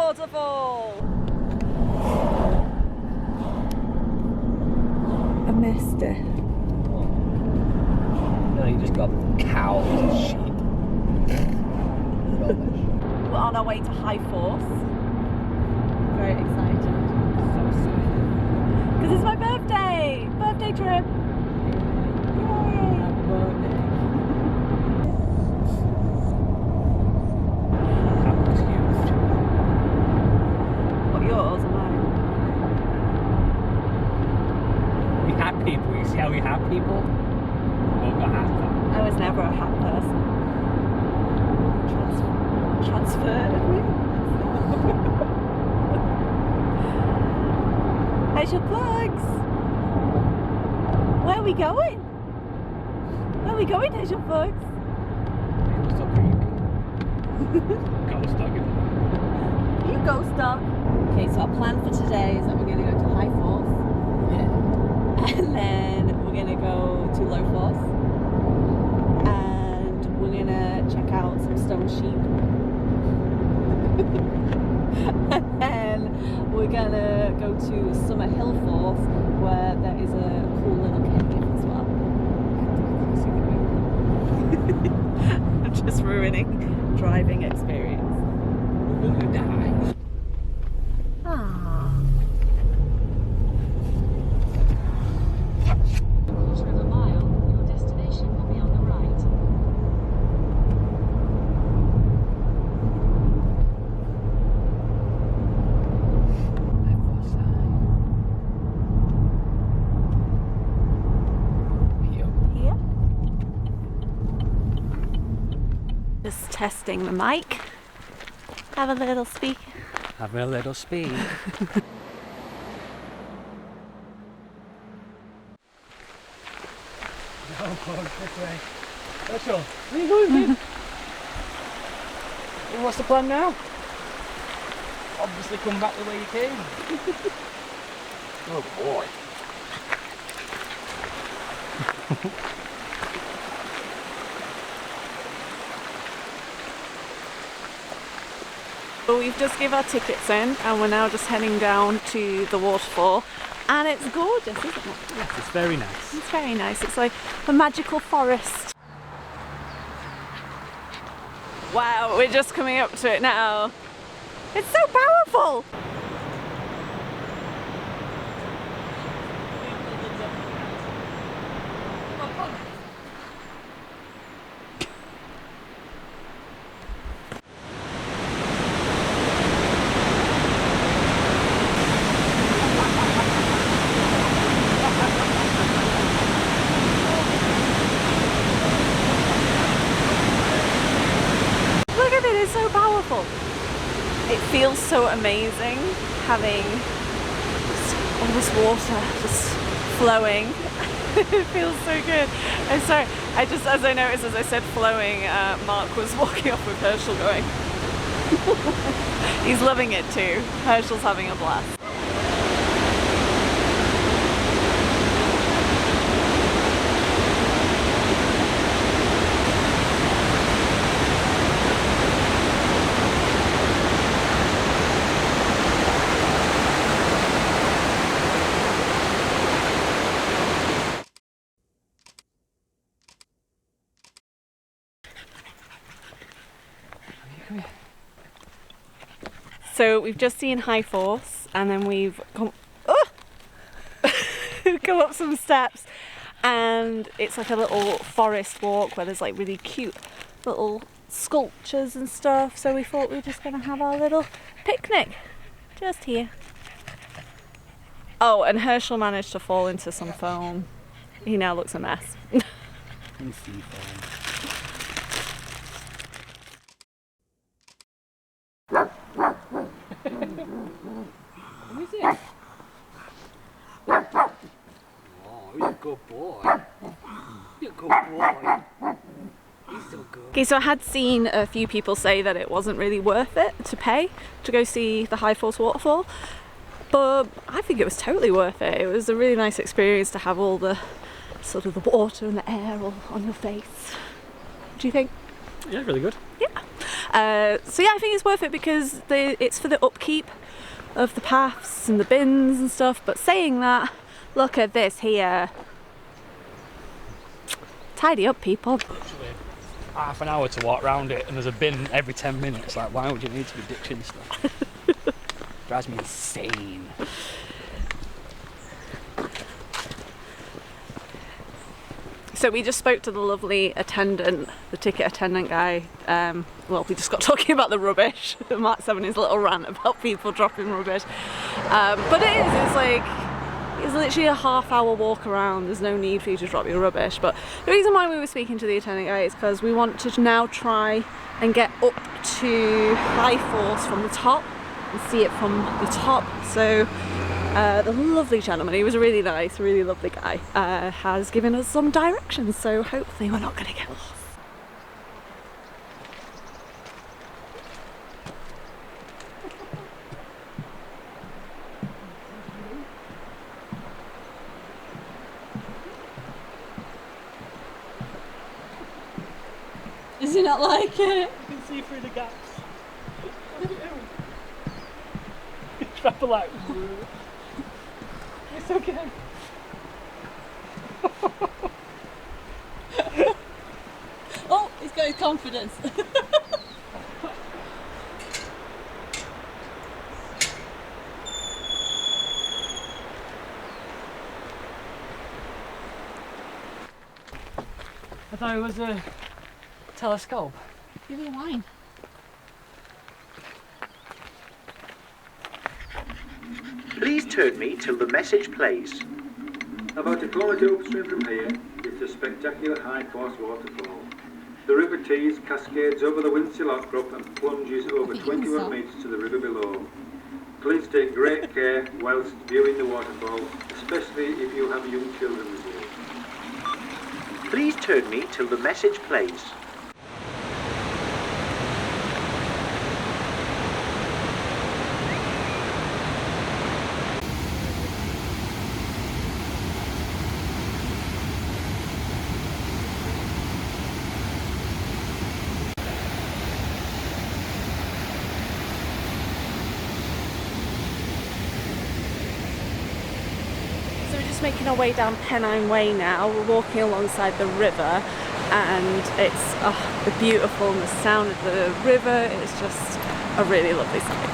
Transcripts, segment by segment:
Waterfall! I missed it. No, you just got cows and sheep. Rubbish. We're on our way to High Force. Very excited. So sad. Because it's my birthday! Birthday trip! Yay! Happy birthday. That was huge. What, yours or mine? We had people. You see how we have people? We'll go have them. I was never a hat person. Transferred me. Here's your plugs. Where are we going? Where are we going? Here's your plugs. Ghost dog. You ghost dog. Okay, so our plan for today is that we're going to go to High Force. Yeah. And then we're going to go to Low Force. And we're going to check out some stone sheep. And then we're going to go to Summer Hill Force, where there is a cool little cave as well. I'm just ruining driving experience. We're gonna die. Ah. Quarter of a mile, your destination will be on the right. Here. Just testing the mic. Have a little speak. Having a little speed. Rachel, where are you going, babe? Well, what's the plan now? Obviously come back the way you came. Oh boy. So we've just given our tickets in and we're now just heading down to the waterfall, and it's gorgeous, isn't it? Yes, it's very nice. It's very nice. It's like a magical forest. Wow, we're just coming up to it now. It's so powerful! Look at it, it's so powerful. It feels so amazing having all this water just flowing. It feels so good. I'm sorry, as I noticed as I said flowing, Mark was walking off with Herschel going. He's loving it too. Herschel's having a blast. So we've just seen High Force, and then we've come, come up some steps, and it's like a little forest walk where there's like really cute little sculptures and stuff. So we thought we were just gonna have our little picnic just here. Oh, and Herschel managed to fall into some foam. He now looks a mess. And sea foam. Who is it? Oh, he's a good boy. He's a good boy. He's so good. Okay, so I had seen a few people say that it wasn't really worth it to pay to go see the High Force Waterfall, but I think it was totally worth it. It was a really nice experience to have all the sort of the water and the air all on your face. Do you think? Yeah, really good. Yeah. So yeah, I think it's worth it because it's for the upkeep of the paths and the bins and stuff. But saying that, look at this here. Tidy up, people. Literally half an hour to walk around it, and there's a bin every 10 minutes. Like, why would you need to be ditching stuff? Drives me insane. So we just spoke to the lovely attendant, the ticket attendant guy. Well, we just got talking about the rubbish. Mark's having his little rant about people dropping rubbish. But it's literally a half-hour walk around. There's no need for you to drop your rubbish. But the reason why we were speaking to the attendant guy is because we want to now try and get up to High Force from the top and see it from the top. So the lovely gentleman, he was a really nice, really lovely guy, has given us some directions. So hopefully we're not going to get lost. Does he not like it? You can see through the gaps. It's proper like. It's okay. Oh, he's got his confidence. I thought it was a telescope. Give me a wine. Please turn me till the message plays. About a kilometre upstream from here is the spectacular High Force Waterfall. The river tees, cascades over the Windsor outcrop and plunges over 21 metres to the river below. Please take great care whilst viewing the waterfall, especially if you have young children with you. Please turn me till the message plays. Making our way down Pennine Way now. We're walking alongside the river and it's the beautiful and the sound of the river. It's just a really lovely sight.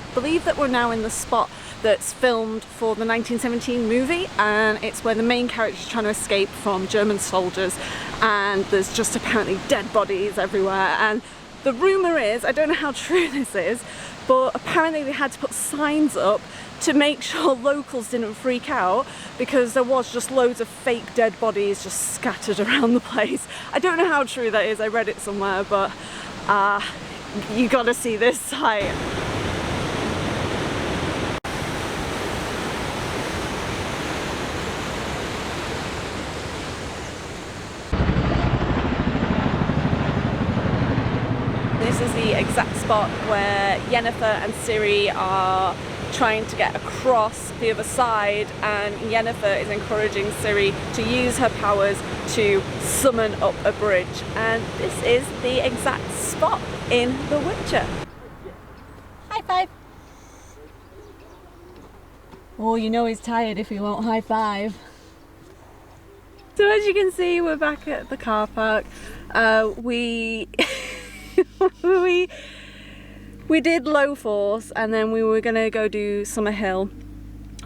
I believe that we're now in the spot that's filmed for the 1917 movie, and it's where the main character is trying to escape from German soldiers, and there's just apparently dead bodies everywhere. And the rumour is, I don't know how true this is, but apparently they had to put signs up to make sure locals didn't freak out, because there was just loads of fake dead bodies just scattered around the place. I don't know how true that is, I read it somewhere, but you gotta see this site. This is the exact spot where Yennefer and Ciri are trying to get across the other side, and Yennefer is encouraging Ciri to use her powers to summon up a bridge, and this is the exact spot in The Witcher. High five! Oh, you know he's tired if he won't high five. So as you can see, we're back at the car park. We did Low Force, and then we were gonna go do Summer Hill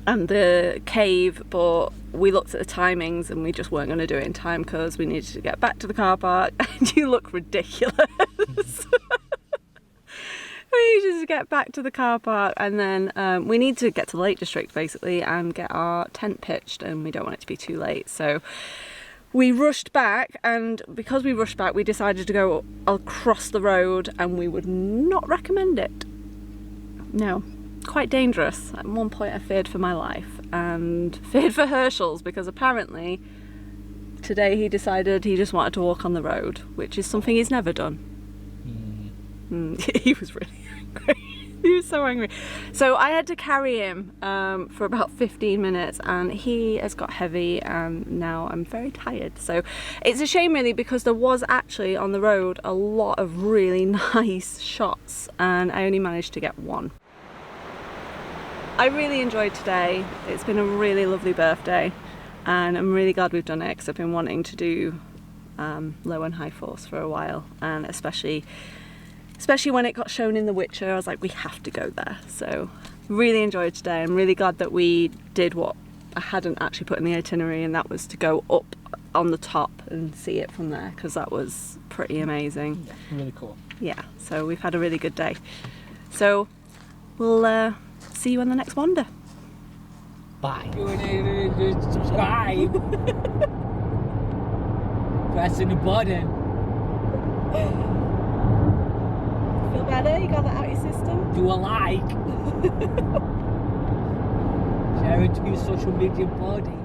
and the cave, but we looked at the timings and we just weren't gonna do it in time because we needed to get back to the car park. And you look ridiculous. We needed to get back to the car park, and then we need to get to the Lake District basically and get our tent pitched, and we don't want it to be too late. So we rushed back, and because we rushed back, we decided to go across the road, and we would not recommend it. No, quite dangerous. At one point I feared for my life, and feared for Herschel's, because apparently today he decided he just wanted to walk on the road, which is something he's never done. He was really angry. He was so angry. So I had to carry him for about 15 minutes, and he has got heavy, and now I'm very tired. So it's a shame really, because there was actually on the road a lot of really nice shots, and I only managed to get one. I really enjoyed today. It's been a really lovely birthday, and I'm really glad we've done it, because I've been wanting to do Low and High Force for a while, and especially when it got shown in The Witcher, I was like, we have to go there. So really enjoyed today. I'm really glad that we did what I hadn't actually put in the itinerary, and that was to go up on the top and see it from there, because that was pretty amazing. Yeah, really cool. Yeah, so we've had a really good day. So we'll see you on the next wander. Bye. Subscribe. Pressing the button. Feel better? You got that out of your system? Do a like. Share it to your social media buddies.